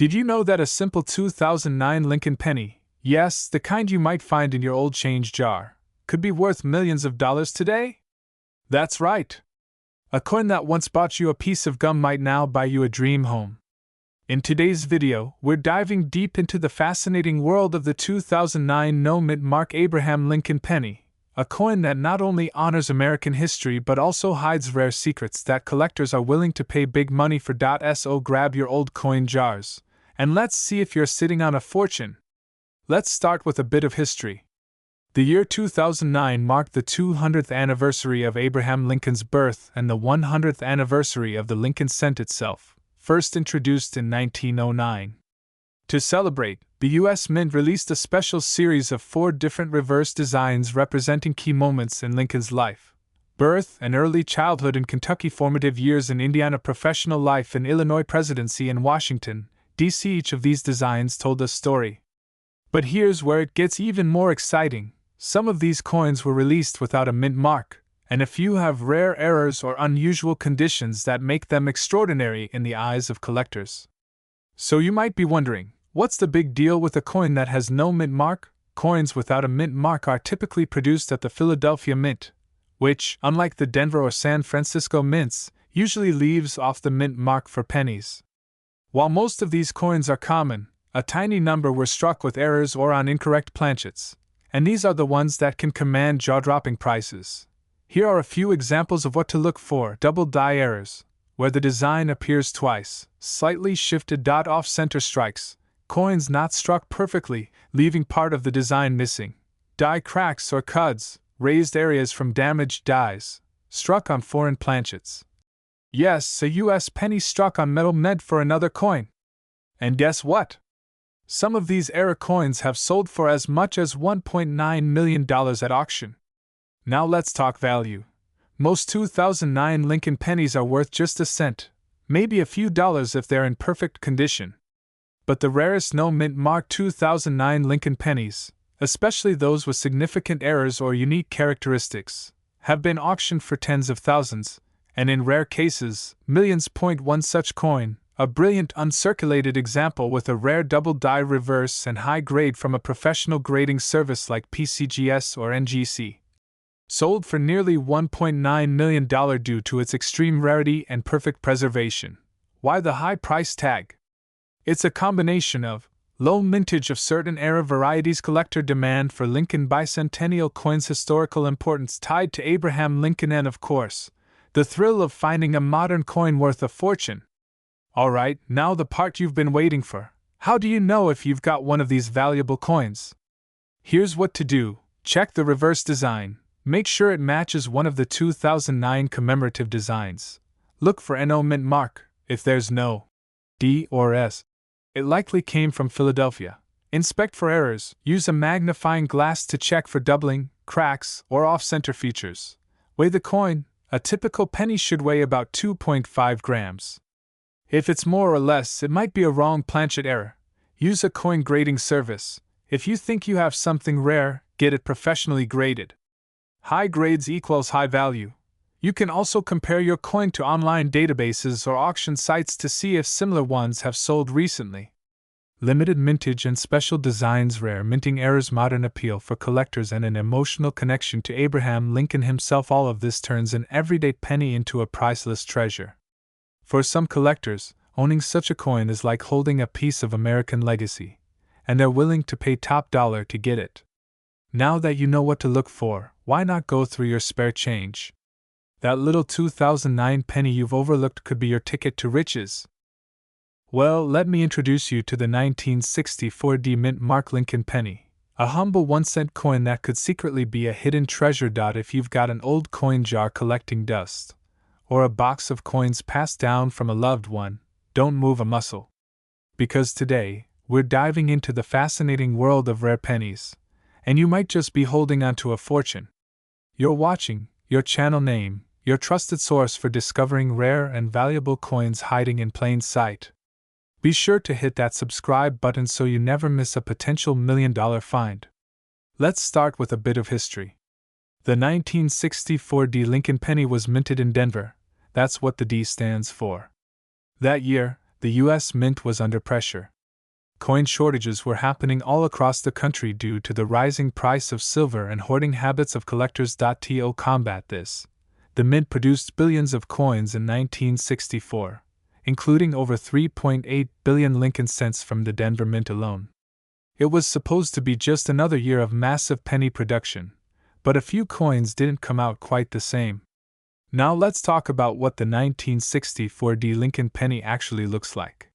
Did you know that a simple 2009 Lincoln penny, yes, the kind you might find in your old change jar, could be worth millions of dollars today? That's right. A coin that once bought you a piece of gum might now buy you a dream home. In today's video, we're diving deep into the fascinating world of the 2009 no-mint mark Abraham Lincoln penny, a coin that not only honors American history but also hides rare secrets that collectors are willing to pay big money for. So grab your old coin jars, and let's see if you're sitting on a fortune. Let's start with a bit of history. The year 2009 marked the 200th anniversary of Abraham Lincoln's birth and the 100th anniversary of the Lincoln cent itself, first introduced in 1909. To celebrate, the U.S. Mint released a special series of 4 different reverse designs representing key moments in Lincoln's life: birth and early childhood in Kentucky, formative years in Indiana, professional life in Illinois, presidency in Washington, D.C. Each of these designs told a story. But here's where it gets even more exciting. Some of these coins were released without a mint mark, and a few have rare errors or unusual conditions that make them extraordinary in the eyes of collectors. So you might be wondering, what's the big deal with a coin that has no mint mark? Coins without a mint mark are typically produced at the Philadelphia Mint, which, unlike the Denver or San Francisco mints, usually leaves off the mint mark for pennies. While most of these coins are common, a tiny number were struck with errors or on incorrect planchets, and these are the ones that can command jaw-dropping prices. Here are a few examples of what to look for. Double die errors, where the design appears twice, slightly shifted off-center strikes, coins not struck perfectly, leaving part of the design missing, die cracks or cuds, raised areas from damaged dies, struck on foreign planchets. Yes, a U.S. penny struck on metal meant for another coin. And guess what? Some of these error coins have sold for as much as $1.9 million at auction. Now let's talk value. Most 2009 Lincoln pennies are worth just a cent, maybe a few dollars if they're in perfect condition. But the rarest no-mint mark 2009 Lincoln pennies, especially those with significant errors or unique characteristics, have been auctioned for tens of thousands, and in rare cases, millions. One such coin, a brilliant uncirculated example with a rare double die reverse and high grade from a professional grading service like PCGS or NGC, sold for nearly $1.9 million due to its extreme rarity and perfect preservation. Why the high price tag? It's a combination of low mintage of certain era varieties, collector demand for Lincoln bicentennial coins, historical importance tied to Abraham Lincoln, and of course, the thrill of finding a modern coin worth a fortune. Alright, now the part you've been waiting for. How do you know if you've got one of these valuable coins? Here's what to do. Check the reverse design. Make sure it matches one of the 2009 commemorative designs. Look for NO mint mark. If there's no D or S, it likely came from Philadelphia. Inspect for errors. Use a magnifying glass to check for doubling, cracks, or off-center features. Weigh the coin. A typical penny should weigh about 2.5 grams. If it's more or less, it might be a wrong planchet error. Use a coin grading service. If you think you have something rare, get it professionally graded. High grades equals high value. You can also compare your coin to online databases or auction sites to see if similar ones have sold recently. Limited mintage and special designs, rare minting errors, modern appeal for collectors, and an emotional connection to Abraham Lincoln himself. All of this turns an everyday penny into a priceless treasure. For some collectors, owning such a coin is like holding a piece of American legacy, and they're willing to pay top dollar to get it. Now that you know what to look for, why not go through your spare change? That little 2009 penny you've overlooked could be your ticket to riches. Well, let me introduce you to the 1964 D mint mark Lincoln penny, a humble 1-cent coin that could secretly be a hidden treasure. If you've got an old coin jar collecting dust, or a box of coins passed down from a loved one, don't move a muscle. Because today, we're diving into the fascinating world of rare pennies, and you might just be holding onto a fortune. You're watching your channel name, your trusted source for discovering rare and valuable coins hiding in plain sight. Be sure to hit that subscribe button so you never miss a potential $1 million find. Let's start with a bit of history. The 1964 D Lincoln penny was minted in Denver. That's what the D stands for. That year, the U.S. Mint was under pressure. Coin shortages were happening all across the country due to the rising price of silver and hoarding habits of collectors. To combat this, the Mint produced billions of coins in 1964, including over 3.8 billion Lincoln cents from the Denver Mint alone. It was supposed to be just another year of massive penny production, but a few coins didn't come out quite the same. Now let's talk about what the 1964 Lincoln penny actually looks like.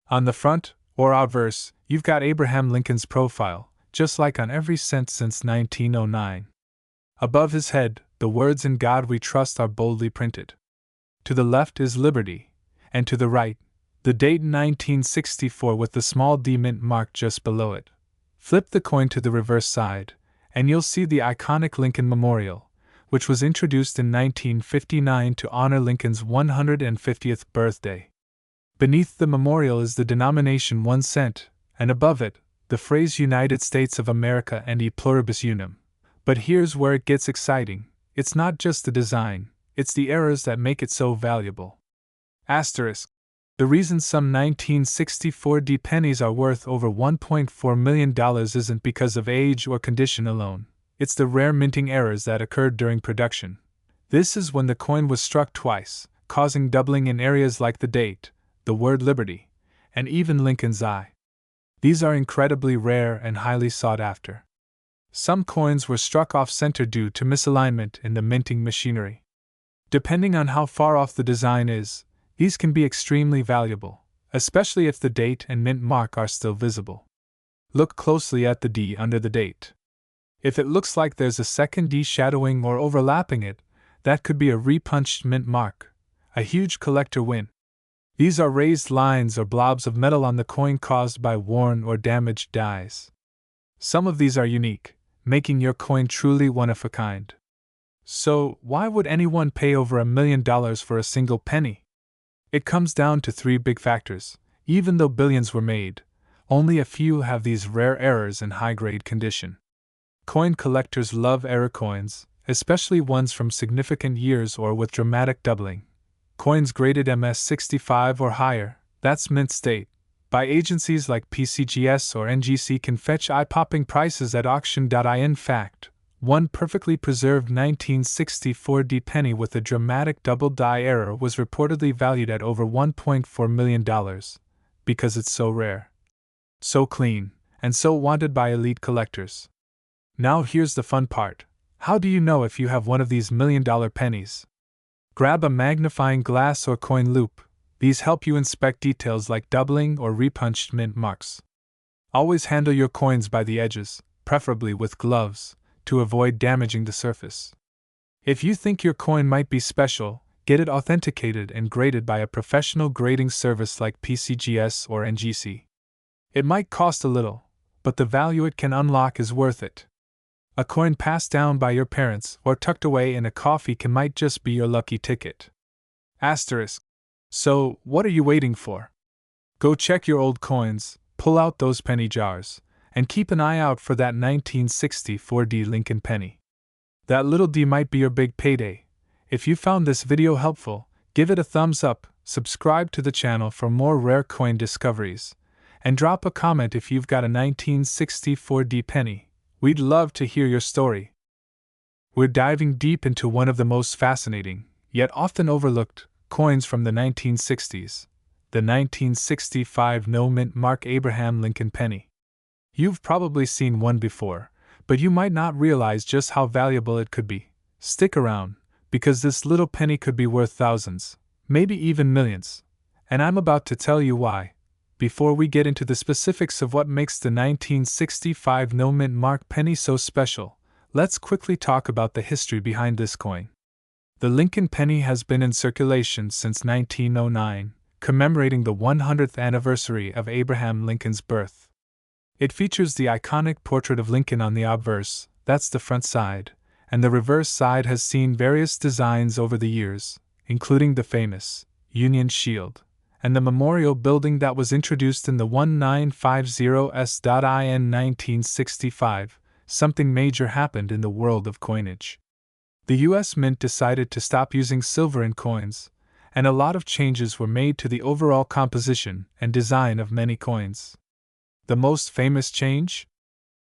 On the front, or obverse, you've got Abraham Lincoln's profile, just like on every cent since 1909. Above his head, the words "In God We Trust" are boldly printed. To the left is Liberty, and to the right, the date 1964 with the small D mint mark just below it. Flip the coin to the reverse side, and you'll see the iconic Lincoln Memorial, which was introduced in 1959 to honor Lincoln's 150th birthday. Beneath the memorial is the denomination 1 cent, and above it, the phrase United States of America and E pluribus unum. But here's where it gets exciting. It's not just the design, it's the errors that make it so valuable. Asterisk. The reason some 1964 pennies are worth over $1.4 million isn't because of age or condition alone, it's the rare minting errors that occurred during production. This is when the coin was struck twice, causing doubling in areas like the date, the word Liberty, and even Lincoln's eye. These are incredibly rare and highly sought after. Some coins were struck off-center due to misalignment in the minting machinery. Depending on how far off the design is, these can be extremely valuable, especially if the date and mint mark are still visible. Look closely at the D under the date. If it looks like there's a second D shadowing or overlapping it, that could be a repunched mint mark, a huge collector win. These are raised lines or blobs of metal on the coin caused by worn or damaged dies. Some of these are unique, making your coin truly one of a kind. So, why would anyone pay over $1 million for a single penny? It comes down to 3 big factors. Even though billions were made, only a few have these rare errors in high-grade condition. Coin collectors love error coins, especially ones from significant years or with dramatic doubling. Coins graded MS65 or higher, that's mint state, by agencies like PCGS or NGC can fetch eye-popping prices at auction. In fact, one perfectly preserved 1964 penny with a dramatic double die error was reportedly valued at over $1.4 million, because it's so rare, so clean, and so wanted by elite collectors. Now here's the fun part. How do you know if you have one of these $1 million pennies? Grab a magnifying glass or coin loupe. These help you inspect details like doubling or repunched mint marks. Always handle your coins by the edges, preferably with gloves, to avoid damaging the surface. If you think your coin might be special, get it authenticated and graded by a professional grading service like PCGS or NGC. It might cost a little, but the value it can unlock is worth it. A coin passed down by your parents or tucked away in a coffee can might just be your lucky ticket. Asterisk. So, what are you waiting for? Go check your old coins, pull out those penny jars, and keep an eye out for that 1964 Lincoln penny. That little D might be your big payday. If you found this video helpful, give it a thumbs up, subscribe to the channel for more rare coin discoveries, and drop a comment if you've got a 1964 penny. We'd love to hear your story. We're diving deep into one of the most fascinating, yet often overlooked, coins from the 1960s, the 1965 no-mint mark Abraham Lincoln penny. You've probably seen one before, but you might not realize just how valuable it could be. Stick around, because this little penny could be worth thousands, maybe even millions, and I'm about to tell you why. Before we get into the specifics of what makes the 1965 no-mint mark penny so special, let's quickly talk about the history behind this coin. The Lincoln penny has been in circulation since 1909, commemorating the 100th anniversary of Abraham Lincoln's birth. It features the iconic portrait of Lincoln on the obverse, that's the front side, and the reverse side has seen various designs over the years, including the famous Union Shield, and the memorial building that was introduced in the 1950s. In 1965, something major happened in the world of coinage. The U.S. Mint decided to stop using silver in coins, and a lot of changes were made to the overall composition and design of many coins. The most famous change?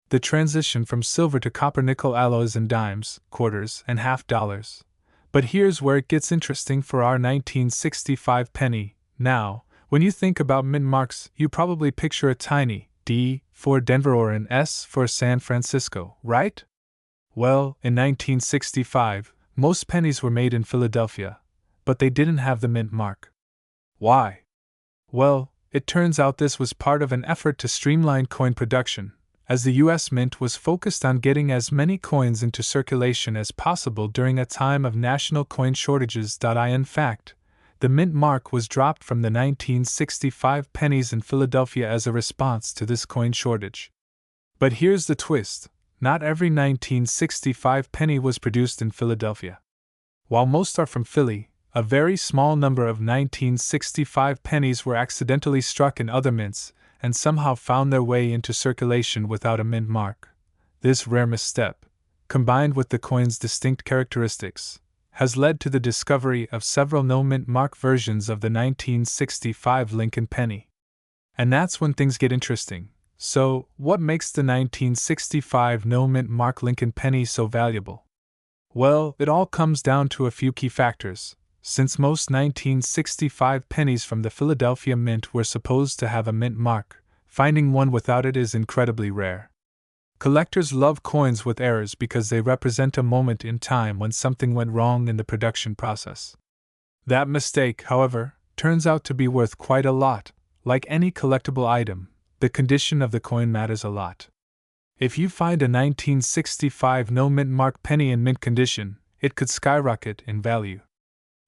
The transition from silver to copper-nickel alloys in dimes, quarters, and half dollars. But here's where it gets interesting for our 1965 penny. Now, when you think about mint marks, you probably picture a tiny D for Denver or an S for San Francisco, right? Well, in 1965, most pennies were made in Philadelphia, but they didn't have the mint mark. Why? Well, it turns out this was part of an effort to streamline coin production, as the U.S. Mint was focused on getting as many coins into circulation as possible during a time of national coin shortages. In fact, the mint mark was dropped from the 1965 pennies in Philadelphia as a response to this coin shortage. But here's the twist: not every 1965 penny was produced in Philadelphia. While most are from Philly, a very small number of 1965 pennies were accidentally struck in other mints and somehow found their way into circulation without a mint mark. This rare misstep, combined with the coin's distinct characteristics, has led to the discovery of several no-mint mark versions of the 1965 Lincoln penny. And that's when things get interesting. So, what makes the 1965 no-mint mark Lincoln penny so valuable? Well, it all comes down to a few key factors. Since most 1965 pennies from the Philadelphia Mint were supposed to have a mint mark, finding one without it is incredibly rare. Collectors love coins with errors because they represent a moment in time when something went wrong in the production process. That mistake, however, turns out to be worth quite a lot. Like any collectible item, the condition of the coin matters a lot. If you find a 1965 no mint mark penny in mint condition, it could skyrocket in value.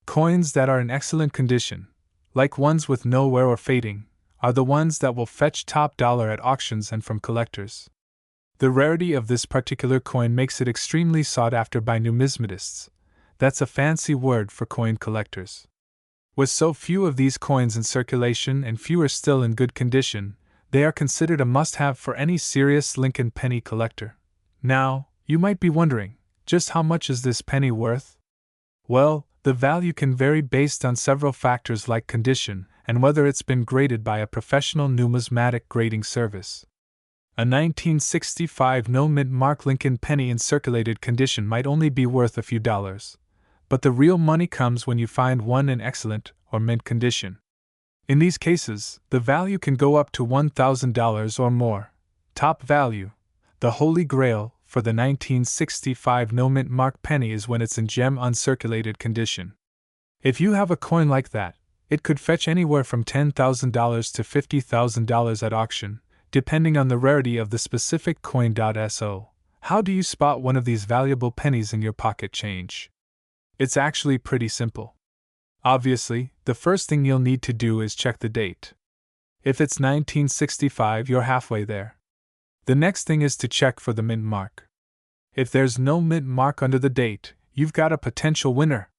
Coins that are in excellent condition, like ones with no wear or fading, are the ones that will fetch top dollar at auctions and from collectors. The rarity of this particular coin makes it extremely sought after by numismatists. That's a fancy word for coin collectors. With so few of these coins in circulation and fewer still in good condition, they are considered a must-have for any serious Lincoln penny collector. Now, you might be wondering, just how much is this penny worth? Well, the value can vary based on several factors like condition and whether it's been graded by a professional numismatic grading service. A 1965 no mint mark Lincoln penny in circulated condition might only be worth a few dollars, but the real money comes when you find one in excellent or mint condition. In these cases, the value can go up to $1,000 or more. Top value, the holy grail for the 1965 no mint mark penny, is when it's in gem uncirculated condition. If you have a coin like that, it could fetch anywhere from $10,000 to $50,000 at auction, depending on the rarity of the specific coin. So, how do you spot one of these valuable pennies in your pocket change? It's actually pretty simple. Obviously, the first thing you'll need to do is check the date. If it's 1965, you're halfway there. The next thing is to check for the mint mark. If there's no mint mark under the date, you've got a potential winner.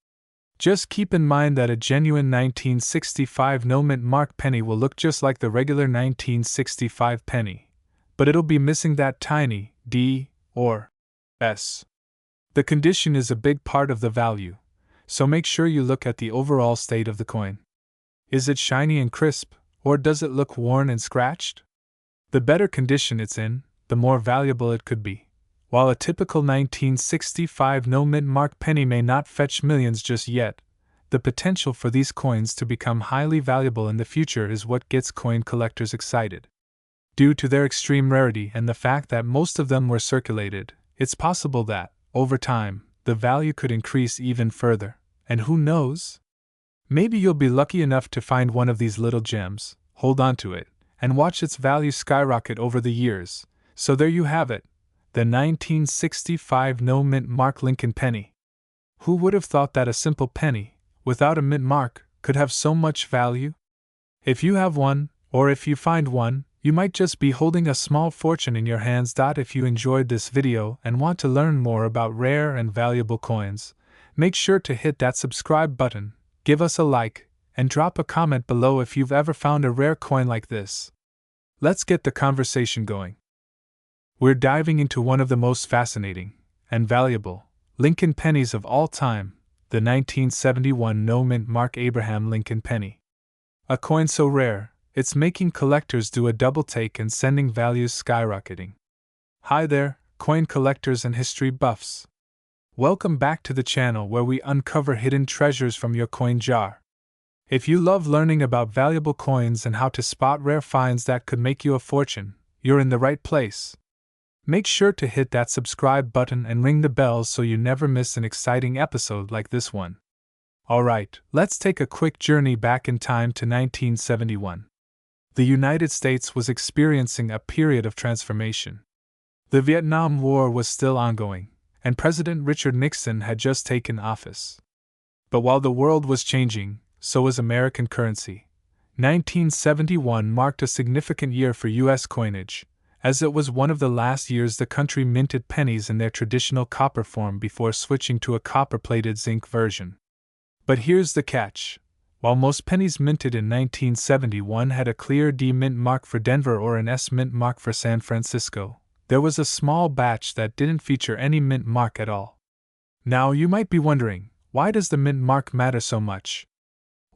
Just keep in mind that a genuine 1965 no mint mark penny will look just like the regular 1965 penny, but it'll be missing that tiny D or S. The condition is a big part of the value, so make sure you look at the overall state of the coin. Is it shiny and crisp, or does it look worn and scratched? The better condition it's in, the more valuable it could be. While a typical 1965 no mint mark penny may not fetch millions just yet, the potential for these coins to become highly valuable in the future is what gets coin collectors excited. Due to their extreme rarity and the fact that most of them were circulated, it's possible that, over time, the value could increase even further. And who knows? Maybe you'll be lucky enough to find one of these little gems, hold on to it, and watch its value skyrocket over the years. So there you have it, the 1965 no mint mark Lincoln penny. Who would have thought that a simple penny, without a mint mark, could have so much value? If you have one, or if you find one, you might just be holding a small fortune in your hands. If you enjoyed this video and want to learn more about rare and valuable coins, make sure to hit that subscribe button, give us a like, and drop a comment below if you've ever found a rare coin like this. Let's get the conversation going. We're diving into one of the most fascinating and valuable Lincoln pennies of all time, the 1971 no-mint mark Abraham Lincoln penny. A coin so rare, it's making collectors do a double take and sending values skyrocketing. Hi there, coin collectors and history buffs. Welcome back to the channel where we uncover hidden treasures from your coin jar. If you love learning about valuable coins and how to spot rare finds that could make you a fortune, you're in the right place. Make sure to hit that subscribe button and ring the bell so you never miss an exciting episode like this one. Alright, let's take a quick journey back in time to 1971. The United States was experiencing a period of transformation. The Vietnam War was still ongoing, and President Richard Nixon had just taken office. But while the world was changing, so was American currency. 1971 marked a significant year for U.S. coinage, as it was one of the last years the country minted pennies in their traditional copper form before switching to a copper-plated zinc version. But here's the catch. While most pennies minted in 1971 had a clear D mint mark for Denver or an S mint mark for San Francisco, there was a small batch that didn't feature any mint mark at all. Now you might be wondering, why does the mint mark matter so much?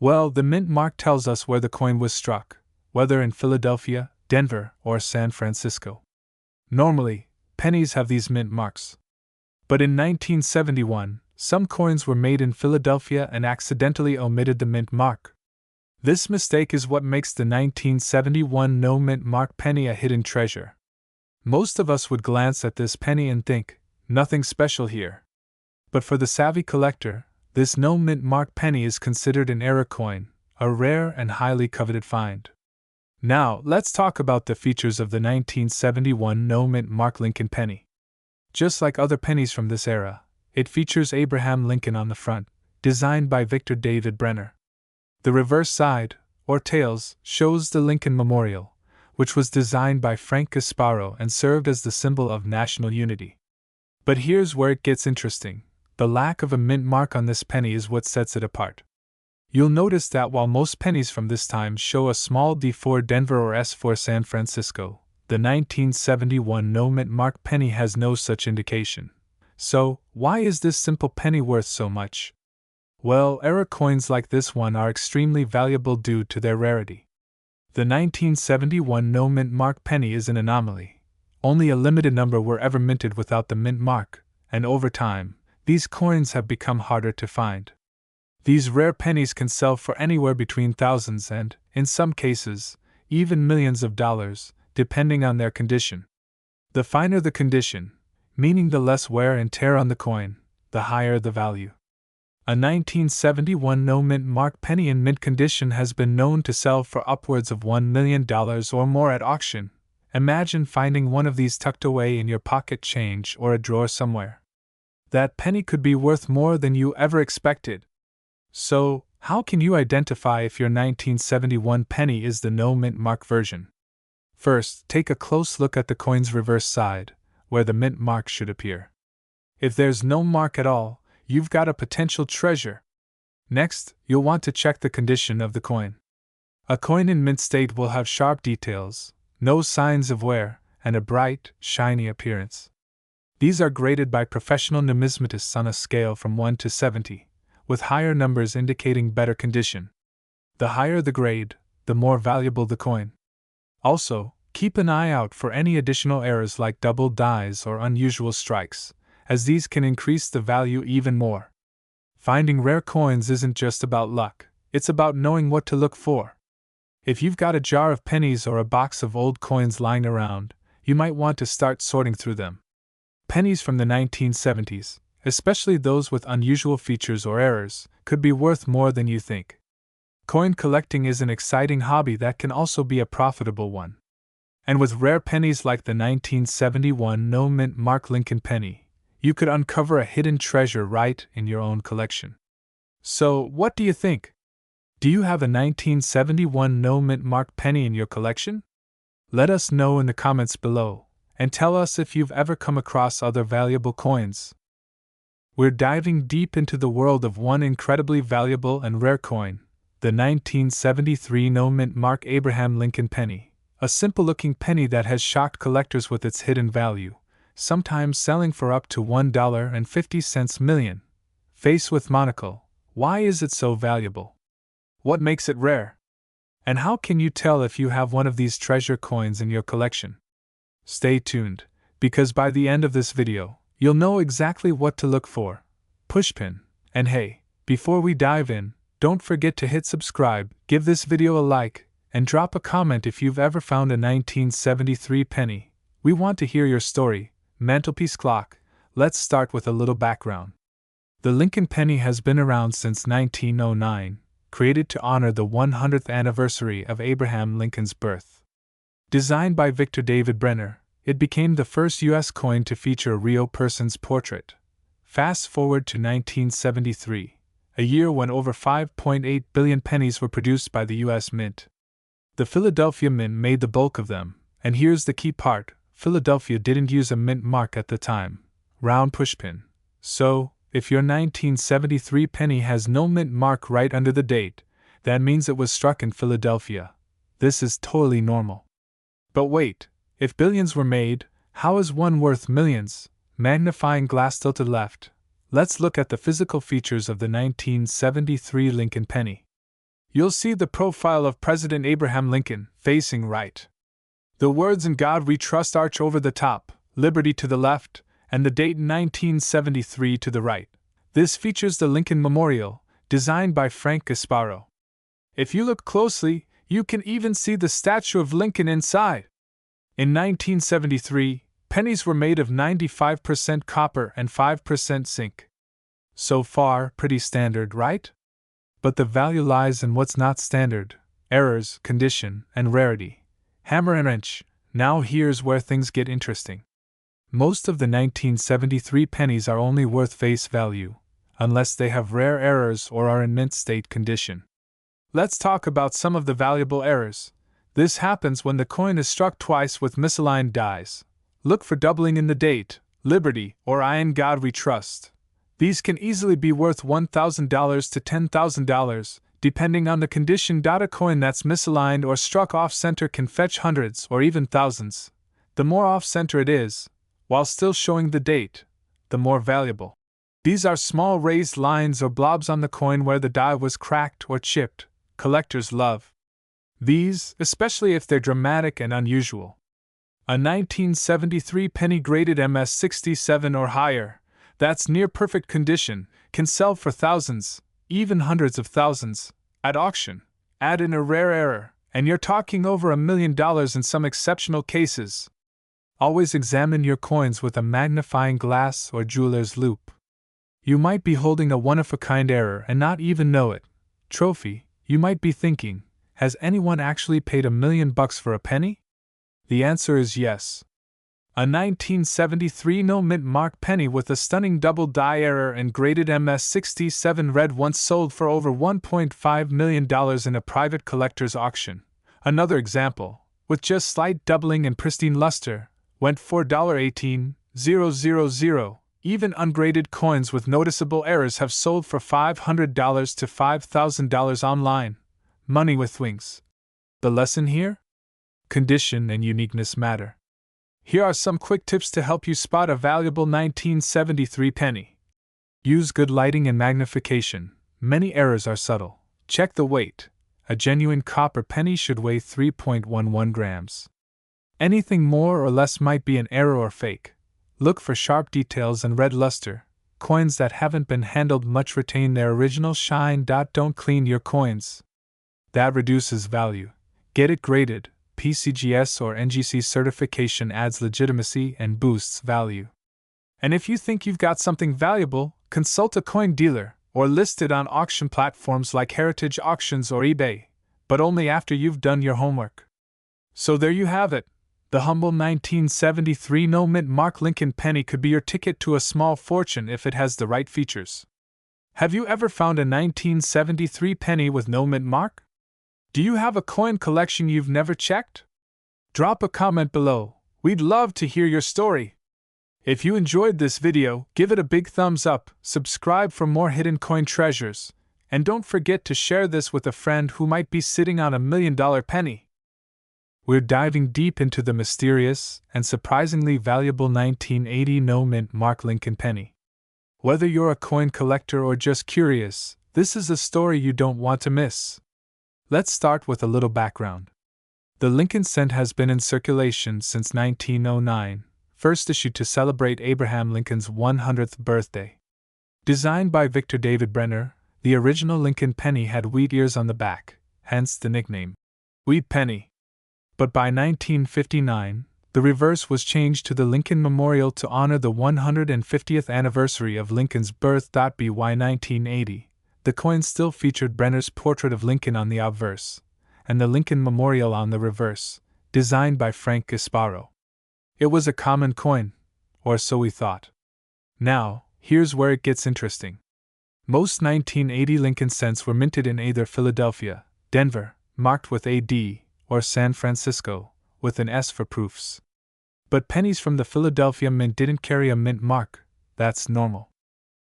Well, the mint mark tells us where the coin was struck, whether in Philadelphia, Denver, or San Francisco. Normally, pennies have these mint marks. But in 1971, some coins were made in Philadelphia and accidentally omitted the mint mark. This mistake is what makes the 1971 no mint mark penny a hidden treasure. Most of us would glance at this penny and think, nothing special here. But for the savvy collector, this no mint mark penny is considered an error coin, a rare and highly coveted find. Now, let's talk about the features of the 1971 no mint mark Lincoln penny. Just like other pennies from this era, it features Abraham Lincoln on the front, designed by Victor David Brenner. The reverse side, or tails, shows the Lincoln Memorial, which was designed by Frank Gasparo and served as the symbol of national unity. But here's where it gets interesting. The lack of a mint mark on this penny is what sets it apart. You'll notice that while most pennies from this time show a small D for Denver or S for San Francisco, the 1971 no mint mark penny has no such indication. So, why is this simple penny worth so much? Well, error coins like this one are extremely valuable due to their rarity. The 1971 no mint mark penny is an anomaly. Only a limited number were ever minted without the mint mark, and over time, these coins have become harder to find. These rare pennies can sell for anywhere between thousands and, in some cases, even millions of dollars, depending on their condition. The finer the condition, meaning the less wear and tear on the coin, the higher the value. A 1971 no mint mark penny in mint condition has been known to sell for upwards of $1 million or more at auction. Imagine finding one of these tucked away in your pocket change or a drawer somewhere. That penny could be worth more than you ever expected. So, how can you identify if your 1971 penny is the no mint mark version? First, take a close look at the coin's reverse side, where the mint mark should appear. If there's no mark at all, you've got a potential treasure. Next, you'll want to check the condition of the coin. A coin in mint state will have sharp details, no signs of wear, and a bright, shiny appearance. These are graded by professional numismatists on a scale from 1 to 70, with higher numbers indicating better condition. The higher the grade, the more valuable the coin. Also, keep an eye out for any additional errors like double dies or unusual strikes, as these can increase the value even more. Finding rare coins isn't just about luck, it's about knowing what to look for. If you've got a jar of pennies or a box of old coins lying around, you might want to start sorting through them. Pennies from the 1970s, especially those with unusual features or errors, could be worth more than you think. Coin collecting is an exciting hobby that can also be a profitable one. And with rare pennies like the 1971 no mint mark Lincoln penny, you could uncover a hidden treasure right in your own collection. So, what do you think? Do you have a 1971 no mint mark penny in your collection? Let us know in the comments below, and tell us if you've ever come across other valuable coins. We're diving deep into the world of one incredibly valuable and rare coin, the 1973 no mint mark Abraham Lincoln penny, a simple-looking penny that has shocked collectors with its hidden value, sometimes selling for up to $1.50 million. face with monocle. Why is it so valuable? What makes it rare? And how can you tell if you have one of these treasure coins in your collection? Stay tuned, because by the end of this video, you'll know exactly what to look for. Pushpin. And hey, before we dive in, don't forget to hit subscribe, give this video a like, and drop a comment if you've ever found a 1973 penny. We want to hear your story. Mantelpiece clock. Let's start with a little background. The Lincoln penny has been around since 1909, created to honor the 100th anniversary of Abraham Lincoln's birth. Designed by Victor David Brenner, it became the first U.S. coin to feature a real person's portrait. Fast forward to 1973, a year when over 5.8 billion pennies were produced by the U.S. Mint. The Philadelphia Mint made the bulk of them, and here's the key part: Philadelphia didn't use a mint mark at the time. Round pushpin. So, if your 1973 penny has no mint mark right under the date, that means it was struck in Philadelphia. This is totally normal. But wait, if billions were made, how is one worth millions? Magnifying glass tilted left. Let's look at the physical features of the 1973 Lincoln penny. You'll see the profile of President Abraham Lincoln, facing right. The words "In God We Trust" arch over the top, Liberty to the left, and the date 1973 to the right. This features the Lincoln Memorial, designed by Frank Gasparo. If you look closely, you can even see the statue of Lincoln inside. In 1973, pennies were made of 95% copper and 5% zinc. So far, pretty standard, right? But the value lies in what's not standard: errors, condition, and rarity. Hammer and wrench. Now here's where things get interesting. Most of the 1973 pennies are only worth face value, unless they have rare errors or are in mint state condition. Let's talk about some of the valuable errors. This happens when the coin is struck twice with misaligned dies. Look for doubling in the date, Liberty, or I in God We Trust. These can easily be worth $1,000 to $10,000, depending on the condition. A coin that's misaligned or struck off-center can fetch hundreds or even thousands. The more off-center it is, while still showing the date, the more valuable. These are small raised lines or blobs on the coin where the die was cracked or chipped. Collectors love these, especially if they're dramatic and unusual. A 1973 penny graded MS67 or higher, that's near perfect condition, can sell for thousands, even hundreds of thousands, at auction. Add in a rare error, and you're talking over $1 million in some exceptional cases. Always examine your coins with a magnifying glass or jeweler's loupe. You might be holding a one-of-a-kind error and not even know it. Trophy. You might be thinking, has anyone actually paid $1 million for a penny? The answer is yes. A 1973 no mint mark penny with a stunning double die error and graded MS67 red once sold for over $1.5 million in a private collector's auction. Another example, with just slight doubling and pristine luster, went for $18,000. Even ungraded coins with noticeable errors have sold for $500 to $5,000 online. Money with wings. The lesson here? Condition and uniqueness matter. Here are some quick tips to help you spot a valuable 1973 penny. Use good lighting and magnification. Many errors are subtle. Check the weight. A genuine copper penny should weigh 3.11 grams. Anything more or less might be an error or fake. Look for sharp details and red luster. Coins that haven't been handled much retain their original shine. Don't clean your coins. That reduces value. Get it graded. PCGS or NGC certification adds legitimacy and boosts value. And if you think you've got something valuable, consult a coin dealer or list it on auction platforms like Heritage Auctions or eBay, but only after you've done your homework. So there you have it. The humble 1973 no mint mark Lincoln penny could be your ticket to a small fortune if it has the right features. Have you ever found a 1973 penny with no mint mark? Do you have a coin collection you've never checked? Drop a comment below. We'd love to hear your story. If you enjoyed this video, give it a big thumbs up, subscribe for more hidden coin treasures, and don't forget to share this with a friend who might be sitting on $1 million penny. We're diving deep into the mysterious and surprisingly valuable 1980 no mint mark Lincoln penny. Whether you're a coin collector or just curious, this is a story you don't want to miss. Let's start with a little background. The Lincoln cent has been in circulation since 1909, first issued to celebrate Abraham Lincoln's 100th birthday. Designed by Victor David Brenner, the original Lincoln penny had wheat ears on the back, hence the nickname, Wheat Penny. But by 1959, the reverse was changed to the Lincoln Memorial to honor the 150th anniversary of Lincoln's birth. By 1980, the coin still featured Brenner's portrait of Lincoln on the obverse, and the Lincoln Memorial on the reverse, designed by Frank Gasparo. It was a common coin, or so we thought. Now, here's where it gets interesting. Most 1980 Lincoln cents were minted in either Philadelphia, Denver, marked with AD, or San Francisco, with an S for proofs. But pennies from the Philadelphia Mint didn't carry a mint mark. That's normal.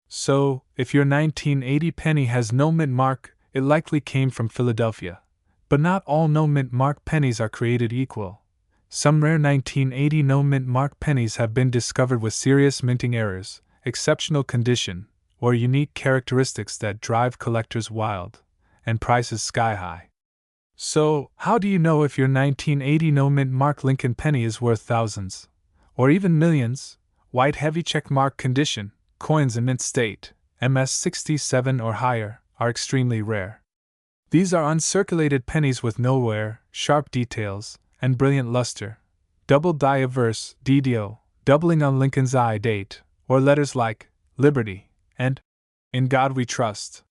So, if your 1980 penny has no mint mark, it likely came from Philadelphia. But not all no mint mark pennies are created equal. Some rare 1980 no mint mark pennies have been discovered with serious minting errors, exceptional condition, or unique characteristics that drive collectors wild, and prices sky high. So, how do you know if your 1980 no mint mark Lincoln penny is worth thousands, or even millions? White heavy check mark condition, coins in mint state, MS67 or higher, are extremely rare. These are uncirculated pennies with no wear, sharp details, and brilliant luster. Double die averse, DDO, doubling on Lincoln's I date, or letters like Liberty and In God We Trust.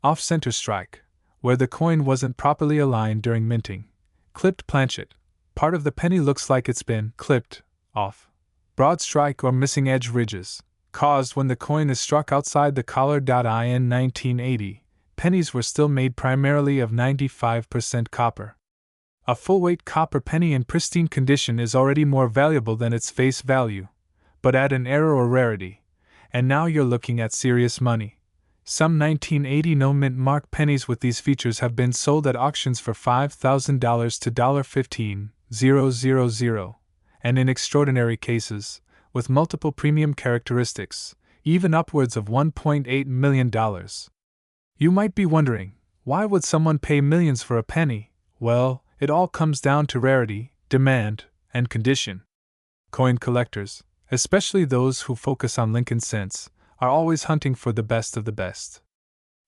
Off-center strike, where the coin wasn't properly aligned during minting. Clipped planchet, part of the penny looks like it's been clipped off. Broad strike or missing edge ridges, caused when the coin is struck outside the collar. In 1980, pennies were still made primarily of 95% copper. A full-weight copper penny in pristine condition is already more valuable than its face value, but add an error or rarity, and now you're looking at serious money. Some 1980 no mint mark pennies with these features have been sold at auctions for $5,000 to $15,000, and in extraordinary cases, with multiple premium characteristics, even upwards of $1.8 million. You might be wondering, why would someone pay millions for a penny? Well, it all comes down to rarity, demand, and condition. Coin collectors, especially those who focus on Lincoln cents, are always hunting for the best of the best.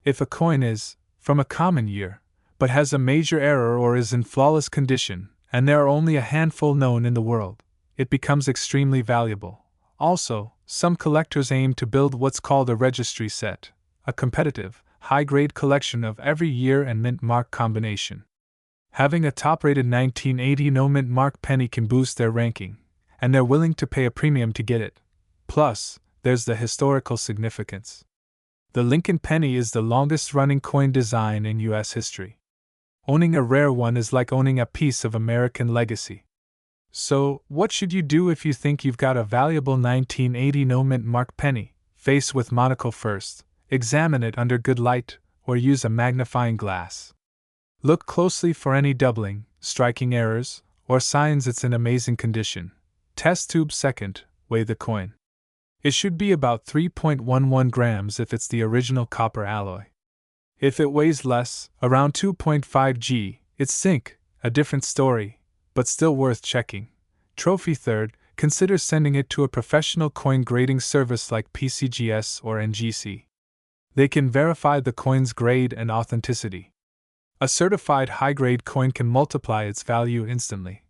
If a coin is from a common year, but has a major error or is in flawless condition, and there are only a handful known in the world, it becomes extremely valuable. Also, some collectors aim to build what's called a registry set, a competitive, high-grade collection of every year and mint mark combination. Having a top-rated 1980 no mint mark penny can boost their ranking, and they're willing to pay a premium to get it. Plus, there's the historical significance. The Lincoln penny is the longest-running coin design in U.S. history. Owning a rare one is like owning a piece of American legacy. So, what should you do if you think you've got a valuable 1980 no mint mark penny? Face with monocle first, examine it under good light, or use a magnifying glass. Look closely for any doubling, striking errors, or signs it's in amazing condition. Test tube second, weigh the coin. It should be about 3.11 grams if it's the original copper alloy. If it weighs less, around 2.5 g, it's zinc, a different story, but still worth checking. Trophy third, consider sending it to a professional coin grading service like PCGS or NGC. They can verify the coin's grade and authenticity. A certified high-grade coin can multiply its value instantly.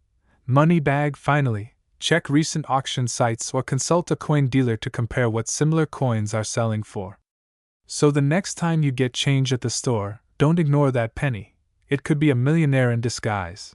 Money bag finally. Check recent auction sites or consult a coin dealer to compare what similar coins are selling for. So the next time you get change at the store, don't ignore that penny. It could be a millionaire in disguise.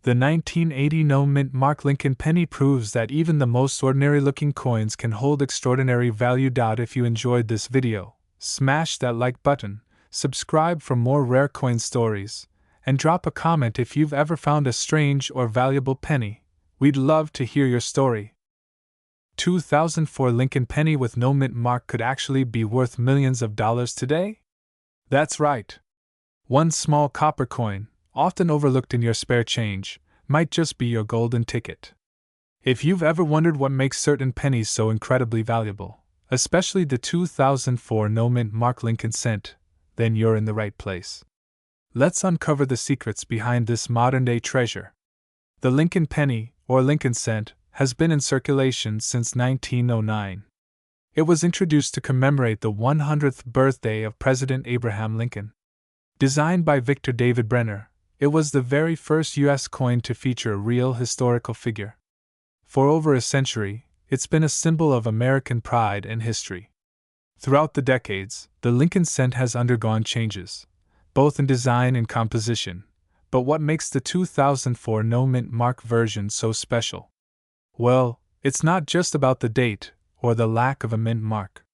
The 1980 no mint mark Lincoln penny proves that even the most ordinary-looking coins can hold extraordinary value. If you enjoyed this video, smash that like button, subscribe for more rare coin stories, and drop a comment if you've ever found a strange or valuable penny. We'd love to hear your story. 2004 Lincoln penny with no mint mark could actually be worth millions of dollars today? That's right. One small copper coin, often overlooked in your spare change, might just be your golden ticket. If you've ever wondered what makes certain pennies so incredibly valuable, especially the 2004 no mint mark Lincoln cent, then you're in the right place. Let's uncover the secrets behind this modern-day treasure. The Lincoln penny, or Lincoln cent, has been in circulation since 1909. It was introduced to commemorate the 100th birthday of President Abraham Lincoln. Designed by Victor David Brenner, it was the very first U.S. coin to feature a real historical figure. For over a century, it's been a symbol of American pride and history. Throughout the decades, the Lincoln cent has undergone changes, both in design and composition, but what makes the 2004 no mint mark version so special? Well, it's not just about the date or the lack of a mint mark.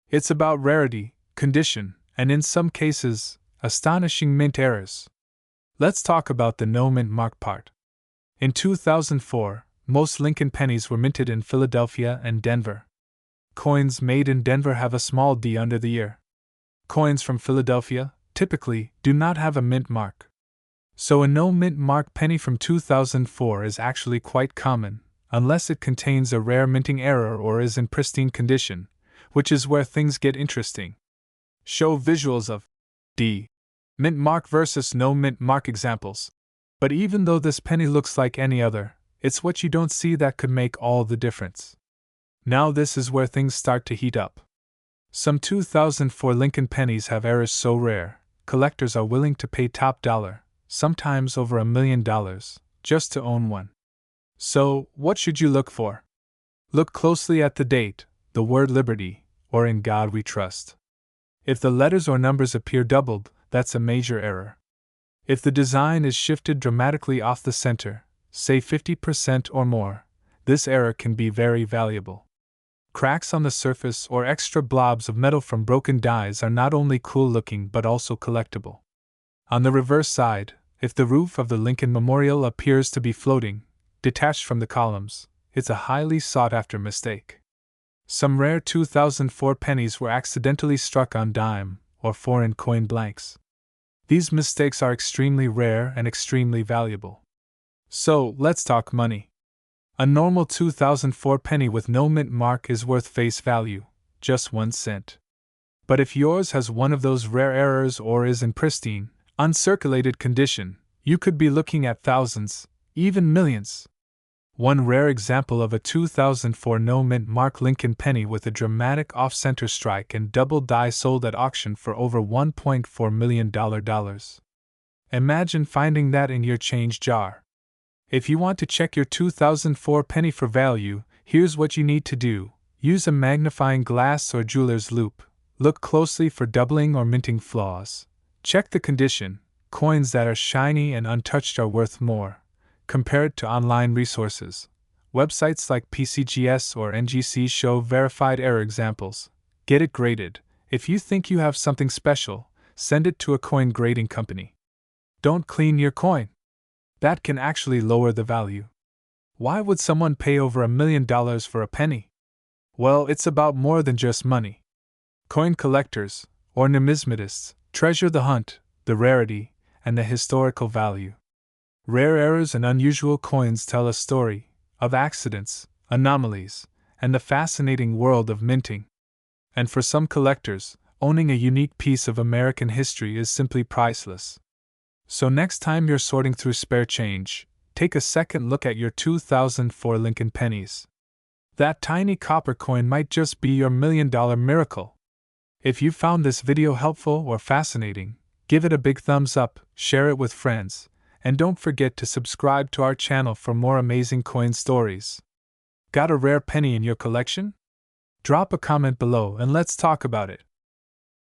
It's about rarity, condition, and in some cases, astonishing mint errors. Let's talk about the no mint mark part. In 2004, most Lincoln pennies were minted in Philadelphia and Denver. Coins made in Denver have a small d under the ear. Coins from Philadelphia, typically, do not have a mint mark. So a no mint mark penny from 2004 is actually quite common, unless it contains a rare minting error or is in pristine condition, which is where things get interesting. Show visuals of D. Mint mark versus no mint mark examples. But even though this penny looks like any other, it's what you don't see that could make all the difference. Now this is where things start to heat up. Some 2004 Lincoln pennies have errors so rare, collectors are willing to pay top dollar, sometimes over $1 million, just to own one. So, what should you look for? Look closely at the date, the word Liberty, or In God We Trust. If the letters or numbers appear doubled, that's a major error. If the design is shifted dramatically off the center, say 50% or more, this error can be very valuable. Cracks on the surface or extra blobs of metal from broken dies are not only cool looking but also collectible. On the reverse side, if the roof of the Lincoln Memorial appears to be floating, detached from the columns, it's a highly sought-after mistake. Some rare 2004 pennies were accidentally struck on dime or foreign coin blanks. These mistakes are extremely rare and extremely valuable. So, let's talk money. A normal 2004 penny with no mint mark is worth face value, just 1 cent. But if yours has one of those rare errors or is in pristine, uncirculated condition, you could be looking at thousands, even millions. One rare example of a 2004 no mint mark Lincoln penny with a dramatic off-center strike and double die sold at auction for over $1.4 million. Imagine finding that in your change jar. If you want to check your 2004 penny for value, here's what you need to do. Use a magnifying glass or jeweler's loupe. Look closely for doubling or minting flaws. Check the condition. Coins that are shiny and untouched are worth more. Compare it to online resources. Websites like PCGS or NGC show verified error examples. Get it graded. If you think you have something special, send it to a coin grading company. Don't clean your coin. That can actually lower the value. Why would someone pay over $1 million for a penny? Well, it's about more than just money. Coin collectors, or numismatists, treasure the hunt, the rarity, and the historical value. Rare errors and unusual coins tell a story of accidents, anomalies, and the fascinating world of minting. And for some collectors, owning a unique piece of American history is simply priceless. So next time you're sorting through spare change, take a second look at your 2004 Lincoln pennies. That tiny copper coin might just be your $1 million miracle. If you found this video helpful or fascinating, give it a big thumbs up, share it with friends, and don't forget to subscribe to our channel for more amazing coin stories. Got a rare penny in your collection? Drop a comment below and let's talk about it.